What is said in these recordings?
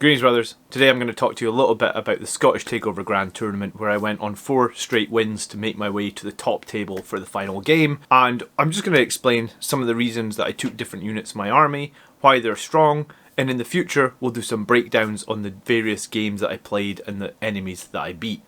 Greetings brothers, today I'm going to talk to you a little bit about the Scottish Takeover Grand Tournament, where I went on 4 straight wins to make my way to the top table for the final game. And I'm just going to explain some of the reasons that I took different units in my army, why they're strong, and in the future we'll do some breakdowns on the various games that I played and the enemies that I beat.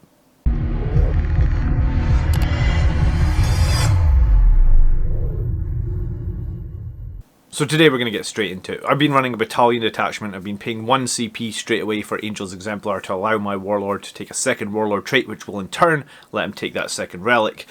So today we're going to get straight into it. I've been running a battalion detachment. I've been paying 1 CP straight away for Angel's Exemplar to allow my warlord to take a second warlord trait, which will in turn let him take that second relic,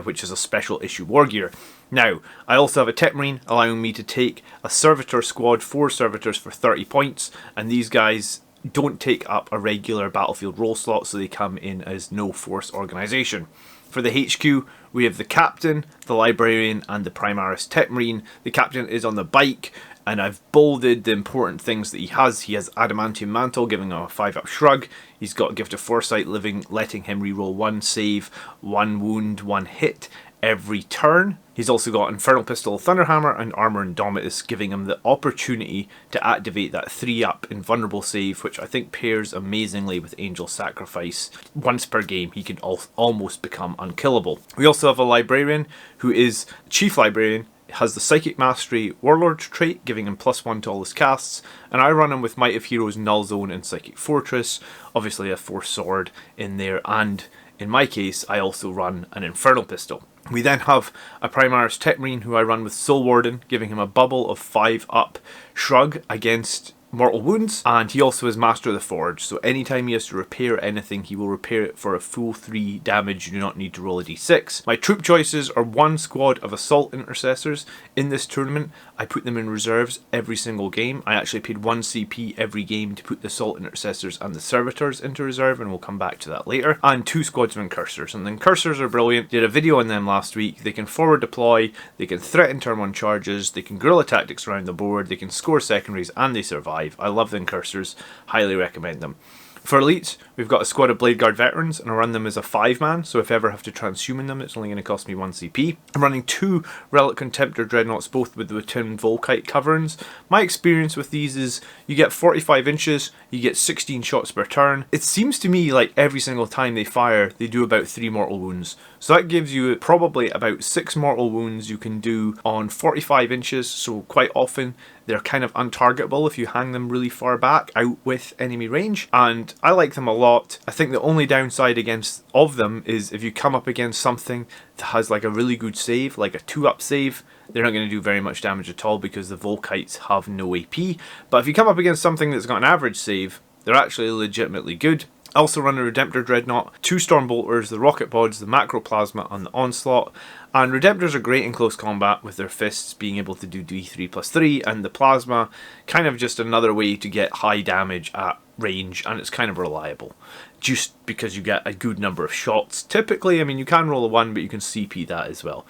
which is a special issue war gear. Now, I also have a tech marine allowing me to take a servitor squad, 4 servitors for 30 points, and these guys don't take up a regular battlefield role slot, so they come in as no force organisation. For the HQ, we have the captain, the librarian, and the Primaris tech marine. The captain is on the bike, and I've bolded the important things that he has. He has Adamantium Mantle, giving him a 5-up shrug. He's got Gift of Foresight, letting him reroll 1 save, 1 wound, 1 hit every turn. He's also got Infernal Pistol, Thunderhammer, and Armour Indomitus, giving him the opportunity to activate that 3-up Invulnerable save, which I think pairs amazingly with Angel Sacrifice. Once per game, he can almost become unkillable. We also have a Librarian, who is Chief Librarian, has the Psychic Mastery Warlord trait, giving him +1 to all his casts, and I run him with Might of Heroes, Null Zone, and Psychic Fortress. Obviously a Force Sword in there, and in my case, I also run an Infernal Pistol. We then have a Primaris Tech Marine who I run with Soul Warden, giving him a bubble of 5-up shrug against mortal wounds, and he also has Master of the Forge, so anytime he has to repair anything, he will repair it for a full 3 damage. You do not need to roll a d6. My troop choices are 1 squad of Assault Intercessors. In this tournament, I put them in reserves every single game. I actually paid 1 CP every game to put the Assault Intercessors and the Servitors into reserve, and we'll come back to that later. And 2 squads of Incursors, and the Incursors are brilliant. Did a video on them last week. They can forward deploy, they can threaten turn 1 charges, they can guerrilla tactics around the board, they can score secondaries, and they survive. I love the Incursors, highly recommend them. For elites, we've got a squad of Blade Guard veterans, and I run them as a 5-man, so if I ever have to transhuman them, it's only going to cost me 1 CP. I'm running 2 Relic Contemptor Dreadnoughts, both with the twin Volkite coverings. My experience with these is you get 45 inches, you get 16 shots per turn. It seems to me like every single time they fire, they do about 3 mortal wounds. So that gives you probably about 6 mortal wounds you can do on 45 inches, so quite often they're kind of untargetable if you hang them really far back out with enemy range, and I like them a lot. I think the only downside of them is if you come up against something that has like a really good save, like a 2-up save, they're not going to do very much damage at all because the Volkites have no AP. But if you come up against something that's got an average save, they're actually legitimately good. I also run a Redemptor Dreadnought, 2 Stormbolters, the Rocket Pods, the Macroplasma, and the Onslaught. And Redemptors are great in close combat with their fists being able to do D3+3, and the Plasma kind of just another way to get high damage at range, and it's kind of reliable. Just because you get a good number of shots. Typically, I mean, you can roll a 1, but you can CP that as well.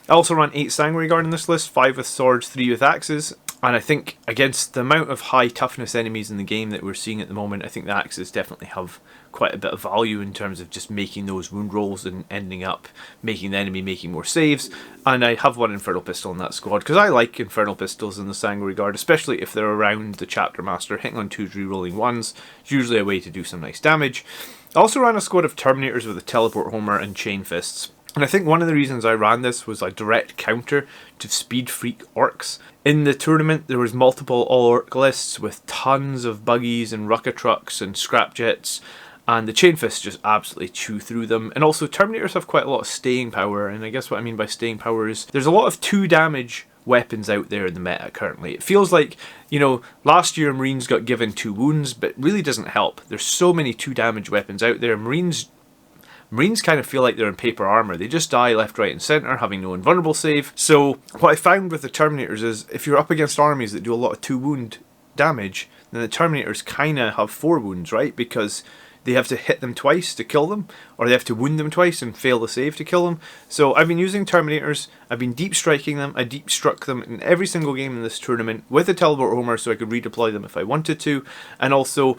I also run 8 Sanguinary Guard in this list, 5 with swords, 3 with axes. And I think against the amount of high toughness enemies in the game that we're seeing at the moment, I think the axes definitely have quite a bit of value in terms of just making those wound rolls and ending up making the enemy making more saves. And I have 1 Infernal Pistol in that squad because I like Infernal Pistols in the Sanguinary Guard, especially if they're around the Chapter Master, hitting on 2 re-rolling 1s. It's usually a way to do some nice damage. I also ran a squad of Terminators with a Teleport Homer and Chain Fists. And I think one of the reasons I ran this was a direct counter to Speed Freak Orcs. In the tournament, there was multiple all-orc lists with tons of buggies and rucka trucks and scrapjets, and the Chain Fists just absolutely chew through them. And also, Terminators have quite a lot of staying power, and I guess what I mean by staying power is there's a lot of 2 damage weapons out there in the meta currently. It feels like, you know, last year Marines got given 2 wounds, but it really doesn't help. There's so many 2 damage weapons out there. Marines kind of feel like they're in paper armor. They just die left, right, and center, having no invulnerable save. So what I found with the Terminators is if you're up against armies that do a lot of 2 wound damage, then the Terminators kind of have 4 wounds, right? Because they have to hit them twice to kill them, or they have to wound them twice and fail the save to kill them. So I've been using Terminators, I've been deep striking them, I deep struck them in every single game in this tournament with a Teleport Homer so I could redeploy them if I wanted to, and also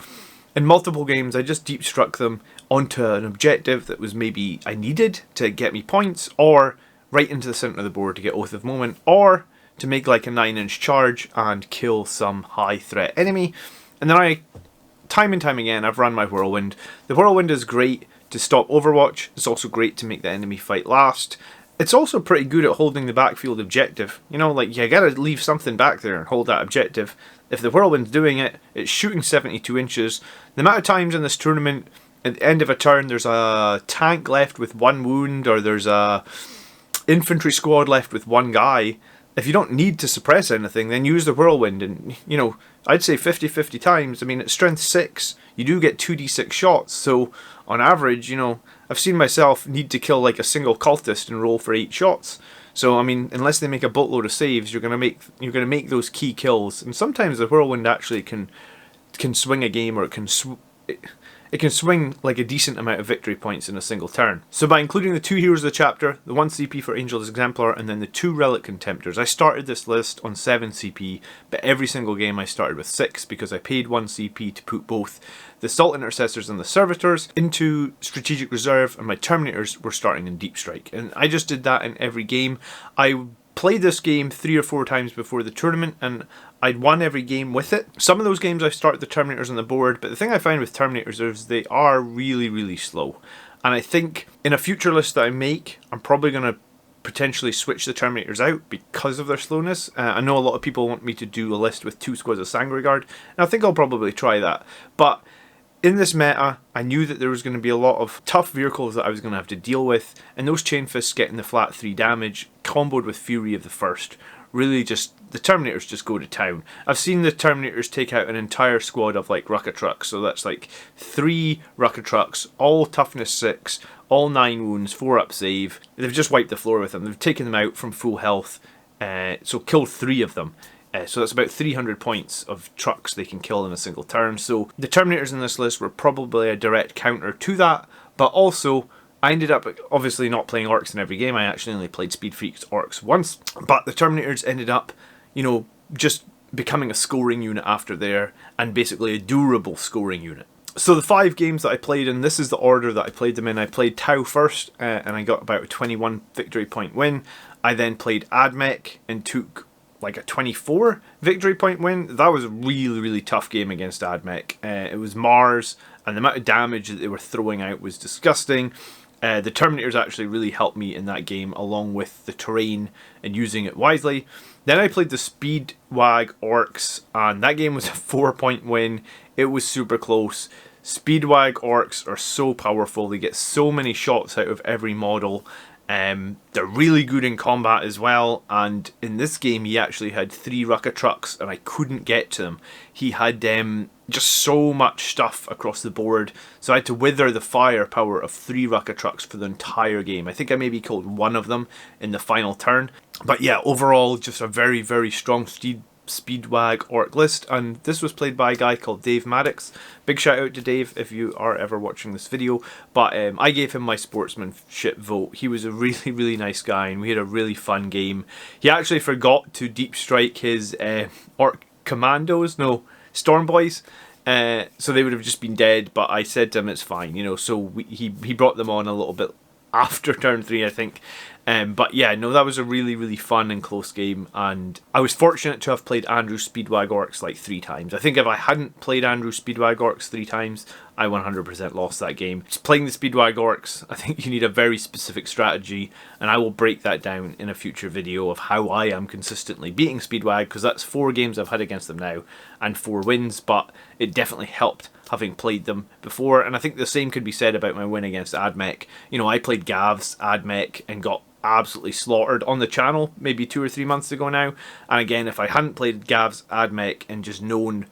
in multiple games I just deep struck them onto an objective that was maybe I needed to get me points, or right into the centre of the board to get Oath of Moment, or to make like a 9-inch charge and kill some high threat enemy. And then I time and time again, I've run my Whirlwind. The Whirlwind is great to stop Overwatch. It's also great to make the enemy fight last. It's also pretty good at holding the backfield objective. You know, like, you gotta leave something back there and hold that objective. If the Whirlwind's doing it, it's shooting 72 inches. The amount of times in this tournament, at the end of a turn, there's a tank left with 1 wound, or there's a infantry squad left with 1 guy. If you don't need to suppress anything, then use the Whirlwind. And, you know, I'd say 50-50 times. I mean, at strength 6, you do get 2d6 shots. So, on average, you know, I've seen myself need to kill like a single cultist and roll for 8 shots. So, I mean, unless they make a boatload of saves, you're gonna make those key kills. And sometimes the Whirlwind actually can swing a game, or it can swing like a decent amount of victory points in a single turn. So by including the 2 heroes of the chapter, the 1 CP for Angel's Exemplar, and then the 2 Relic Contemptors, I started this list on 7 CP, but every single game I started with 6 because I paid 1 CP to put both the Assault Intercessors and the Servitors into Strategic Reserve, and my Terminators were starting in Deep Strike. And I just did that in every game. I played this game 3 or 4 times before the tournament, and I'd won every game with it. Some of those games I started the Terminators on the board, but the thing I find with Terminators is they are really, really slow. And I think in a future list that I make, I'm probably going to potentially switch the Terminators out because of their slowness. I know a lot of people want me to do a list with 2 squads of Sangre Guard, and I think I'll probably try that. But in this meta, I knew that there was going to be a lot of tough vehicles that I was going to have to deal with, and those Chain Fists getting the flat 3 damage, comboed with Fury of the First, really just, the Terminators just go to town. I've seen the Terminators take out an entire squad of like Rucka Trucks, so that's like 3 Rucka Trucks, all toughness 6, all 9 wounds, 4 up save. They've just wiped the floor with them. They've taken them out from full health, so killed 3 of them. So that's about 300 points of trucks they can kill in a single turn. So the Terminators in this list were probably a direct counter to that, but also I ended up obviously not playing Orcs in every game. I actually only played Speed Freaks Orcs once, but the Terminators ended up, you know, just becoming a scoring unit after there, and basically a durable scoring unit. So the 5 games that I played in, this is the order that I played them in. I played Tau first, and I got about a 21 victory point win. I then played Ad Mech and took like a 24 victory point win. That was a really, really tough game against Ad Mech. It was Mars, and the amount of damage that they were throwing out was disgusting. The Terminators actually really helped me in that game, along with the terrain and using it wisely. Then I played the Speedwag Orcs, and that game was a 4-point win. It was super close. Speedwag Orcs are so powerful. They get so many shots out of every model. They're really good in combat as well, and in this game he actually had 3 Rucka Trucks and I couldn't get to them. He had just so much stuff across the board, so I had to wither the firepower of 3 Rucka Trucks for the entire game. I think I maybe killed 1 of them in the final turn, but yeah, overall just a very, very strong Speedwag Orc list, and this was played by a guy called Dave Maddox. Big shout out to Dave if you are ever watching this video, but I gave him my sportsmanship vote. He was a really, really nice guy, and we had a really fun game. He actually forgot to deep strike his Orc Commandos, no, Storm Boys, so they would have just been dead, but I said to him it's fine, you know, so he brought them on a little bit after turn 3, I think. But yeah, no, that was a really, really fun and close game, and I was fortunate to have played Andrew Speedwag Orcs like 3 times. I think if I hadn't played Andrew Speedwag Orcs 3 times, I 100% lost that game. Just playing the Speedwag Orcs, I think you need a very specific strategy, and I will break that down in a future video of how I am consistently beating Speedwag, because that's 4 games I've had against them now, and 4 wins, but it definitely helped having played them before, and I think the same could be said about my win against Ad Mech. You know, I played Gav's Ad Mech and got absolutely slaughtered on the channel maybe 2 or 3 months ago now, and again, if I hadn't played Gav's Ad Mech and just known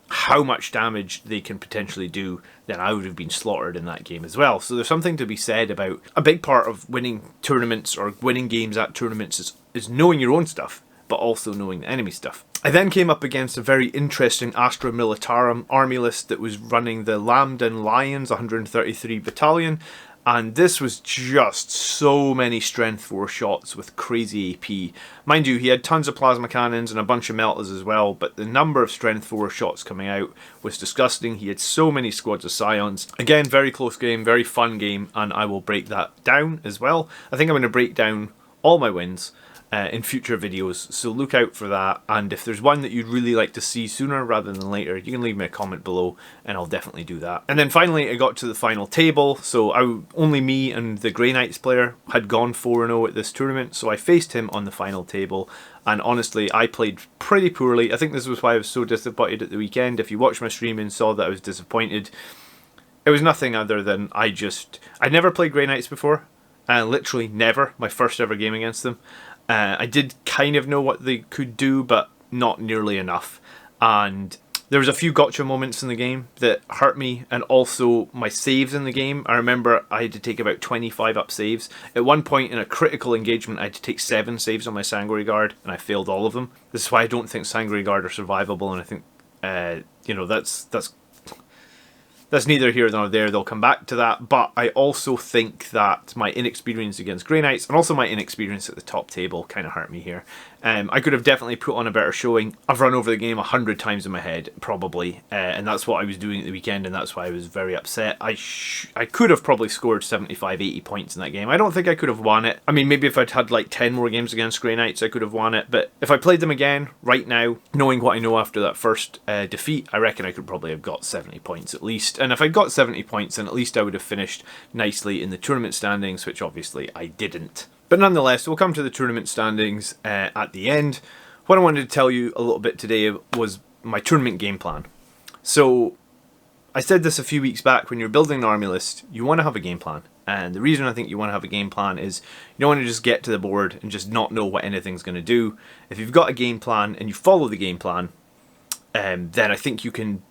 how much damage they can potentially do, then I would have been slaughtered in that game as well. So there's something to be said about a big part of winning tournaments or winning games at tournaments is knowing your own stuff, but also knowing the enemy stuff. I then came up against a very interesting Astra Militarum army list that was running the Lambden Lions 133 Battalion, and this was just so many strength 4 shots with crazy AP. Mind you, he had tons of plasma cannons and a bunch of meltas as well, but the number of strength 4 shots coming out was disgusting. He had so many squads of Scions. Again, very close game, very fun game, and I will break that down as well. I think I'm going to break down all my wins, in future videos, so look out for that. And if there's one that you'd really like to see sooner rather than later, you can leave me a comment below and I'll definitely do that. And then finally I got to the final table, so only me and the Grey Knights player had gone 4-0 at this tournament, so I faced him on the final table, and honestly I played pretty poorly. I think this was why I was so disappointed at the weekend. If you watched my stream and saw that I was disappointed, it was nothing other than I'd never played Grey Knights before, literally never, my first ever game against them. I did kind of know what they could do, but not nearly enough. And there was a few gotcha moments in the game that hurt me, and also my saves in the game. I remember I had to take about 25 up saves. At one point in a critical engagement, I had to take 7 saves on my Sanguinary Guard, and I failed all of them. This is why I don't think Sanguinary Guard are survivable, and I think, that's neither here nor there. They'll come back to that, but I also think that my inexperience against Grey Knights and also my inexperience at the top table kind of hurt me here. I could have definitely put on a better showing. I've run over the game 100 times in my head, probably, and that's what I was doing at the weekend, and that's why I was very upset. I could have probably scored 75, 80 points in that game. I don't think I could have won it. I mean, maybe if I'd had like 10 more games against Grey Knights, I could have won it, but if I played them again right now, knowing what I know after that first defeat, I reckon I could probably have got 70 points at least. And if I got 70 points, then at least I would have finished nicely in the tournament standings, which obviously I didn't. But nonetheless, we'll come to the tournament standings at the end. What I wanted to tell you a little bit today was my tournament game plan. So, I said this a few weeks back, when you're building an army list, you want to have a game plan. And the reason I think you want to have a game plan is you don't want to just get to the board and just not know what anything's going to do. If you've got a game plan and you follow the game plan, then I think you can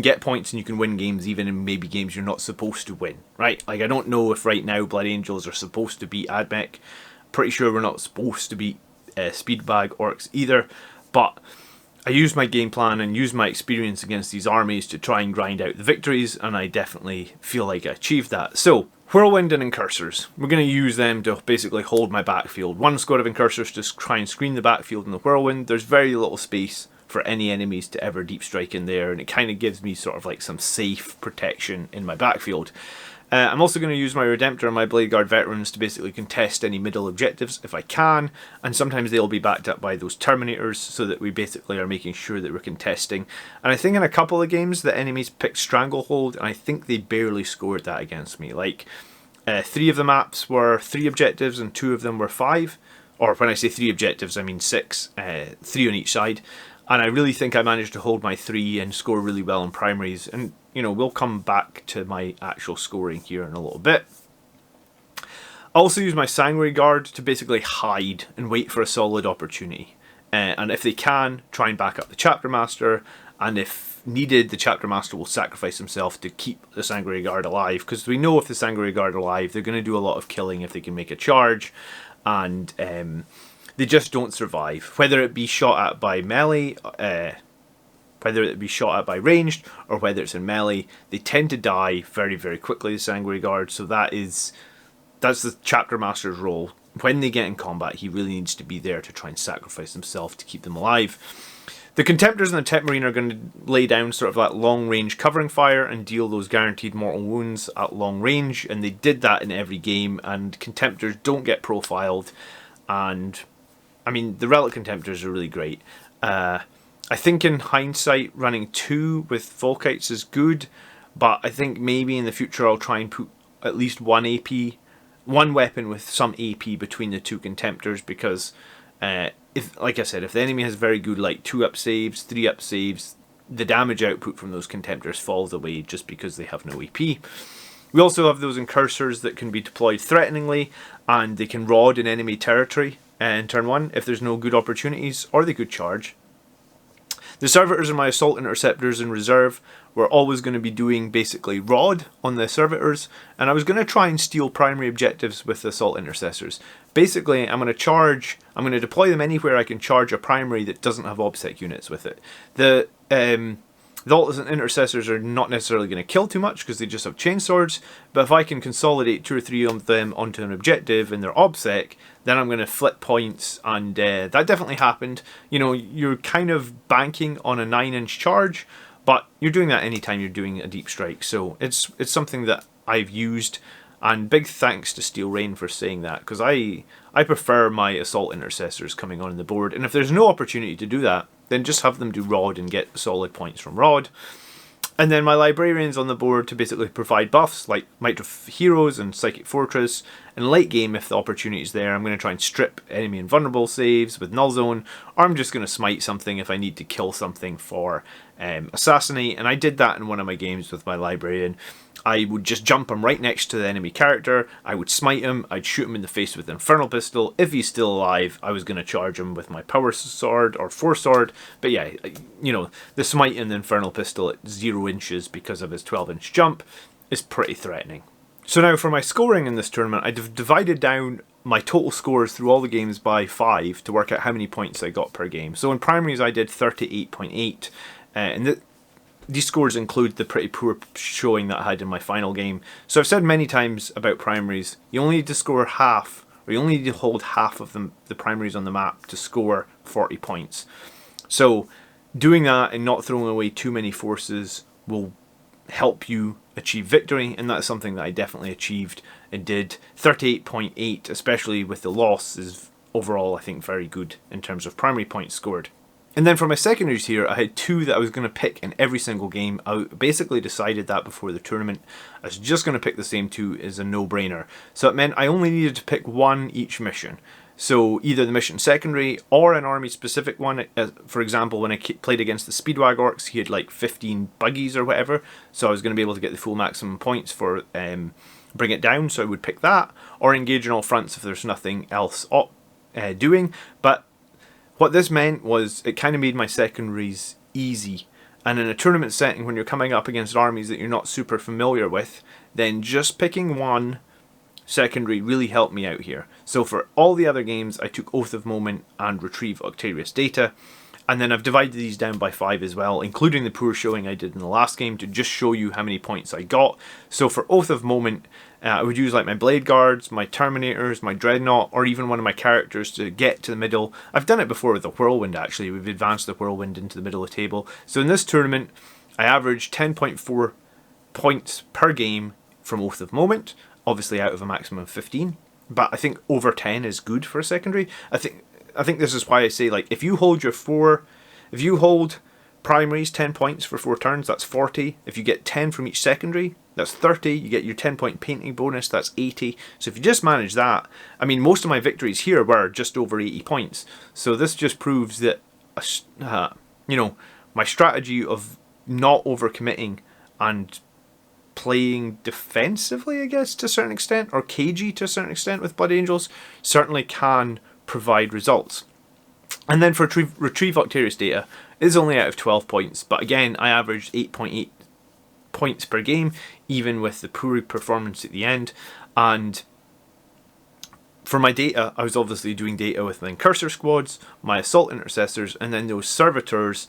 get points and you can win games, even in maybe games you're not supposed to win, right? Like, I don't know if right now Blood Angels are supposed to beat Ad Mech. Pretty sure we're not supposed to beat Speedbag Orcs either, but I used my game plan and used my experience against these armies to try and grind out the victories, and I definitely feel like I achieved that. So, Whirlwind and Incursors. We're going to use them to basically hold my backfield. One squad of Incursors to try and screen the backfield in the Whirlwind. There's very little space for any enemies to ever deep strike in there, and it kind of gives me sort of like some safe protection in my backfield. I'm also going to use my Redemptor and my Blade Guard Veterans to basically contest any middle objectives if I can, and sometimes they'll be backed up by those Terminators, so that we basically are making sure that we're contesting. And I think in a couple of games the enemies picked Stranglehold, and I think they barely scored that against me. Like, 3 of the maps were 3 objectives and 2 of them were 5. Or when I say 3 objectives, I mean 6, 3 on each side. And I really think I managed to hold my 3 and score really well in primaries. And, you know, we'll come back to my actual scoring here in a little bit. I also use my Sanguinary Guard to basically hide and wait for a solid opportunity. And if they can, try and back up the Chapter Master. And if needed, the Chapter Master will sacrifice himself to keep the Sanguinary Guard alive. Because we know if the Sanguinary Guard are alive, they're going to do a lot of killing if they can make a charge. And they just don't survive, whether it be shot at by melee, whether it be shot at by ranged, or whether it's in melee. They tend to die very, very quickly, the Sanguinary Guard, so that's the Chapter Master's role. When they get in combat, he really needs to be there to try and sacrifice himself to keep them alive. The Contemptors and the Tech Marine are going to lay down sort of that long-range covering fire and deal those guaranteed mortal wounds at long range, and they did that in every game, and Contemptors don't get profiled, and I mean, the Relic Contemptors are really great. I think in hindsight, running 2 with Volkites is good, but I think maybe in the future I'll try and put at least one weapon with some AP between the 2 Contemptors, because, like I said, if the enemy has very good, like, 2-up saves, 3-up saves, the damage output from those Contemptors falls away just because they have no AP. We also have those Incursors that can be deployed threateningly, and they can rod in enemy territory in turn 1 if there's no good opportunities, or they could charge. The Servitors and my Assault Interceptors in reserve were always going to be doing basically rod on the Servitors, and I was going to try and steal primary objectives with the Assault Intercessors. Basically, I'm going to deploy them anywhere I can charge a primary that doesn't have OBSEC units with it. The Ultimates and Intercessors are not necessarily going to kill too much because they just have chainswords, but if I can consolidate 2 or 3 of them onto an objective and they're OBSEC, then I'm going to flip points, and that definitely happened. You know, you're kind of banking on a 9-inch charge, but you're doing that anytime you're doing a deep strike, so it's something that I've used, And big thanks to Steel Rain for saying that, because I prefer my Assault Intercessors coming on the board, and if there's no opportunity to do that, then just have them do Rod and get solid points from Rod. And then my Librarians on the board to basically provide buffs like Might of Heroes and Psychic Fortress. And late game, if the opportunity is there, I'm going to try and strip enemy invulnerable saves with Null Zone, or I'm just going to smite something if I need to kill something for Assassinate. And I did that in one of my games with my Librarian. I would just jump him right next to the enemy character, I would smite him, I'd shoot him in the face with the Infernal Pistol. If he's still alive, I was going to charge him with my Power Sword or Force Sword. But yeah, you know, the smite and the Infernal Pistol at 0 inches because of his 12-inch jump is pretty threatening. So now for my scoring in this tournament, I've divided down my total scores through all the games by 5 to work out how many points I got per game. So in primaries I did 38.8, and these scores include the pretty poor showing that I had in my final game. So I've said many times about primaries, you only need to score half, or you only need to hold half of the primaries on the map to score 40 points. So doing that and not throwing away too many forces will help you achieve victory, and that's something that I definitely achieved and did. 38.8, especially with the loss, is overall I think very good in terms of primary points scored. And then for my secondaries here, I had 2 that I was going to pick in every single game. I basically decided that before the tournament. I was just going to pick the same 2 as a no-brainer. So it meant I only needed to pick 1 each mission. So either the mission secondary or an army specific one. For example, when I played against the Speedwag Orcs, he had like 15 buggies or whatever. So I was going to be able to get the full maximum points for Bring It Down. So I would pick that, or engage in all fronts if there's nothing else doing. But what this meant was it kind of made my secondaries easy. And in a tournament setting, when you're coming up against armies that you're not super familiar with, then just picking 1 secondary really helped me out here. So for all the other games, I took Oath of Moment and Retrieve Octarius Data. And then I've divided these down by 5 as well, including the poor showing I did in the last game to just show you how many points I got. So for Oath of Moment, I would use like my Blade Guards, my Terminators, my Dreadnought, or even one of my characters to get to the middle. I've done it before with the Whirlwind actually. We've advanced the Whirlwind into the middle of the table. So in this tournament, I averaged 10.4 points per game from Oath of Moment, obviously out of a maximum of 15. But I think over 10 is good for a secondary. I think this is why I say, like, if you hold primaries 10 points for 4 turns, that's 40. If you get 10 from each secondary, that's 30. You get your 10-point painting bonus, that's 80. So if you just manage that, I mean, most of my victories here were just over 80 points. So this just proves that, you know, my strategy of not overcommitting and playing defensively, I guess, to a certain extent, or cagey to a certain extent with Blood Angels, certainly can provide results. And then for Retrieve Octarius Data, is only out of 12 points, but again, I averaged 8.8 points per game, even with the poor performance at the end. And for my data, I was obviously doing data with my Incursor Squads, my Assault Intercessors, and then those Servitors.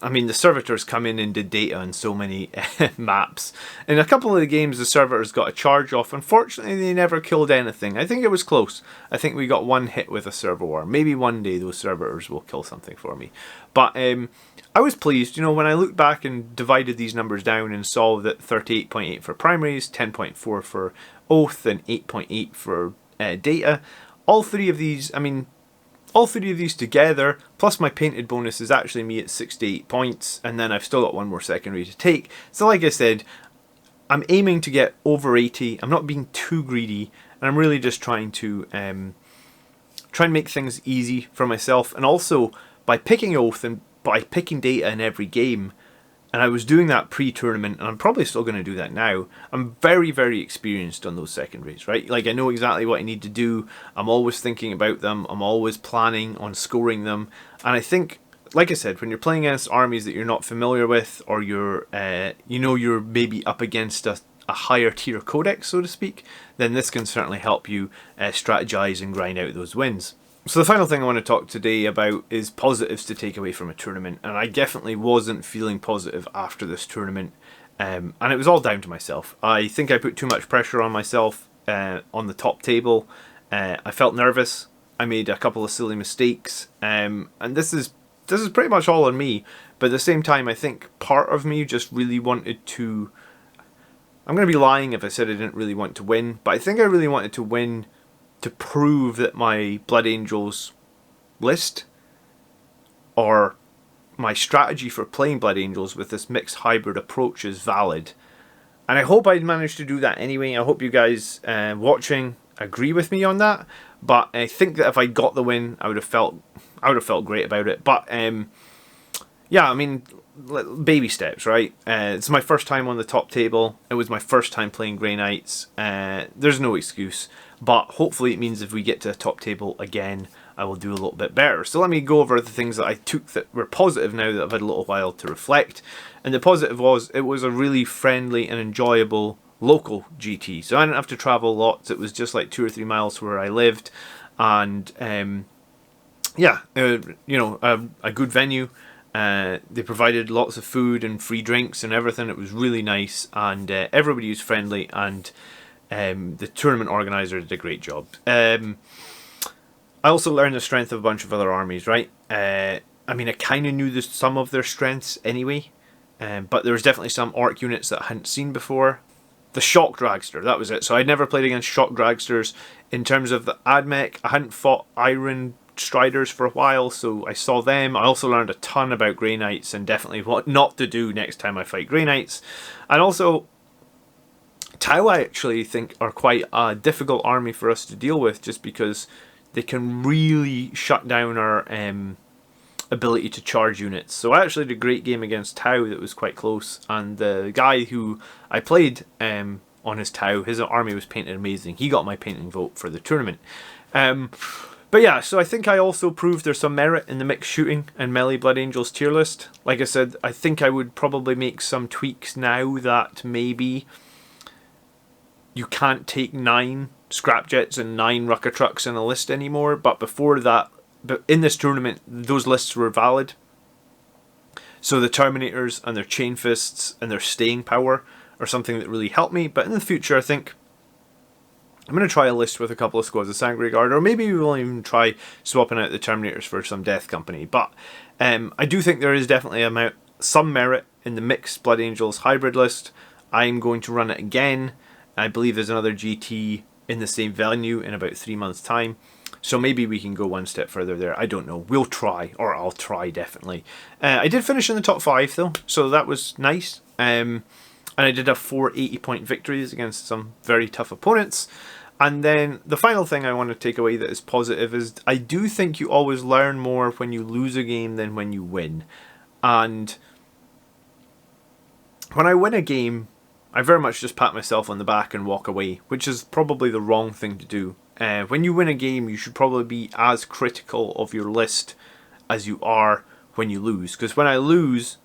I mean, the Servitors come in and did data on so many maps. In a couple of the games, the Servitors got a charge off. Unfortunately, they never killed anything. I think it was close. I think we got 1 hit with a Server War. Maybe one day those Servitors will kill something for me. But I was pleased, you know, when I looked back and divided these numbers down and saw that 38.8 for primaries, 10.4 for Oath, and 8.8 for data. All 3 of these, I mean, all 3 of these together, plus my painted bonus, is actually me at 68 points, and then I've still got 1 more secondary to take. So like I said, I'm aiming to get over 80. I'm not being too greedy, and I'm really just trying to try and make things easy for myself. And also, by picking Oath and by picking data in every game, and I was doing that pre-tournament, and I'm probably still going to do that now, I'm very, very experienced on those secondaries, right? Like, I know exactly what I need to do. I'm always thinking about them. I'm always planning on scoring them. And I think, like I said, when you're playing against armies that you're not familiar with, or you're, you know, you're maybe up against a higher tier codex, so to speak, then this can certainly help you strategize and grind out those wins. So the final thing I want to talk today about is positives to take away from a tournament, and I definitely wasn't feeling positive after this tournament, and it was all down to myself. I think I put too much pressure on myself on the top table. I felt nervous. I made a couple of silly mistakes, and this is pretty much all on me. But at the same time, I think part of me just really wanted to. I'm going to be lying if I said I didn't really want to win, but I think I really wanted to win to prove that my Blood Angels list, or my strategy for playing Blood Angels with this mixed hybrid approach, is valid. And I hope I'd managed to do that anyway. I hope you guys watching agree with me on that. But I think that if I got the win, I would have felt great about it. But yeah, I mean, baby steps, right? It's my first time on the top table. It was my first time playing Grey Knights. There's no excuse. But hopefully it means if we get to the top table again, I will do a little bit better. So let me go over the things that I took that were positive now that I've had a little while to reflect. And the positive was, it was a really friendly and enjoyable local GT. So I didn't have to travel lots. It was just like 2 or 3 miles where I lived. And yeah, you know, a good venue. They provided lots of food and free drinks and everything. It was really nice, and everybody was friendly, and the tournament organizer did a great job. I also learned the strength of a bunch of other armies, right? I mean, I kind of knew some of their strengths anyway, but there was definitely some orc units that I hadn't seen before. The Shock Dragster, that was it. So I'd never played against Shock Dragsters. In terms of the Ad Mech, I hadn't fought Iron Striders for a while, so I saw them. I also learned a ton about Grey Knights and definitely what not to do next time I fight Grey Knights. And also, Tau I actually think are quite a difficult army for us to deal with, just because they can really shut down our ability to charge units. So I actually had a great game against Tau that was quite close, and the guy who I played on his Tau, his army was painted amazing. He got my painting vote for the tournament. But yeah, so I think I also proved there's some merit in the mixed shooting and melee Blood Angels tier list. Like I said, I think I would probably make some tweaks now that maybe you can't take 9 scrapjets and 9 rucker trucks in a list anymore. But before that, in this tournament, those lists were valid. So the Terminators and their Chain Fists and their staying power are something that really helped me. But in the future, I think I'm going to try a list with a couple of squads of Sangre Guard, or maybe we will even try swapping out the Terminators for some Death Company. But I do think there is definitely some merit in the mixed Blood Angels hybrid list. I'm going to run it again. I believe there's another GT in the same venue in about 3 months' time. So maybe we can go one step further there. I don't know. We'll try, or I'll try definitely. I did finish in the top 5 though, so that was nice. And I did have 4 80-point victories against some very tough opponents. And then the final thing I want to take away that is positive is I do think you always learn more when you lose a game than when you win. And when I win a game, I very much just pat myself on the back and walk away, which is probably the wrong thing to do. When you win a game, you should probably be as critical of your list as you are when you lose. Because when I lose,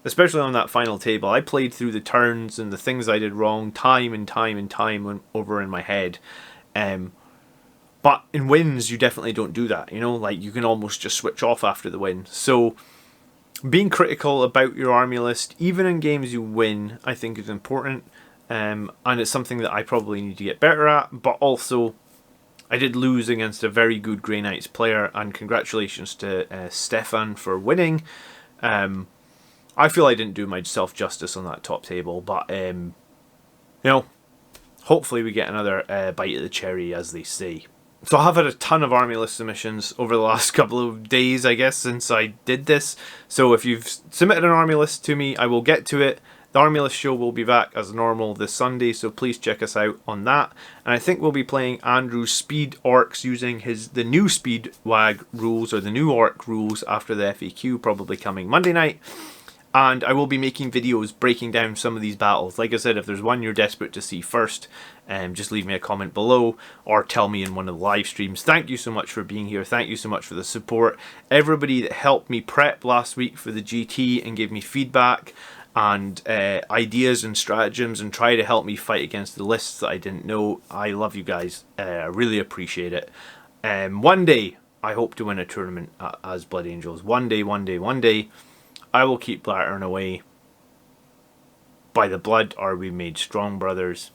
especially on that final table, I played through the turns and the things I did wrong time and time and time over in my head. But in wins, you definitely don't do that. You know, like you can almost just switch off after the win. So being critical about your army list, even in games you win, I think is important. And it's something that I probably need to get better at. But also, I did lose against a very good Grey Knights player, and congratulations to Stefan for winning. I feel I didn't do myself justice on that top table, but you know, hopefully we get another bite of the cherry, as they say. So I have had a ton of army list submissions over the last couple of days, I guess, since I did this. So if you've submitted an army list to me, I will get to it. The Army List show will be back as normal this Sunday, so please check us out on that. And I think we'll be playing Andrew's Speed Orcs using the new Speed WAG rules, or the new Orc rules after the FAQ, probably coming Monday night. And I will be making videos breaking down some of these battles. Like I said, if there's one you're desperate to see first, just leave me a comment below or tell me in one of the live streams. Thank you so much for being here. Thank you so much for the support. Everybody that helped me prep last week for the GT and gave me feedback and ideas and stratagems and try to help me fight against the lists that I didn't know. I love you guys. I really appreciate it. One day, I hope to win a tournament as Blood Angels. One day, one day, one day. I will keep blattering away. By the blood are we made strong, brothers.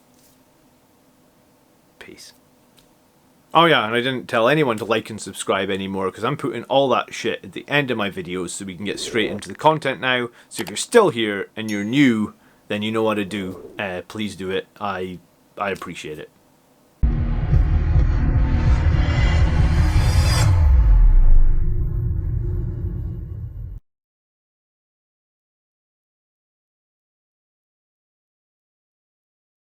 Peace. Oh yeah, and I didn't tell anyone to like and subscribe anymore because I'm putting all that shit at the end of my videos so we can get straight into the content now. So if you're still here and you're new, then you know what to do. Please do it. I appreciate it.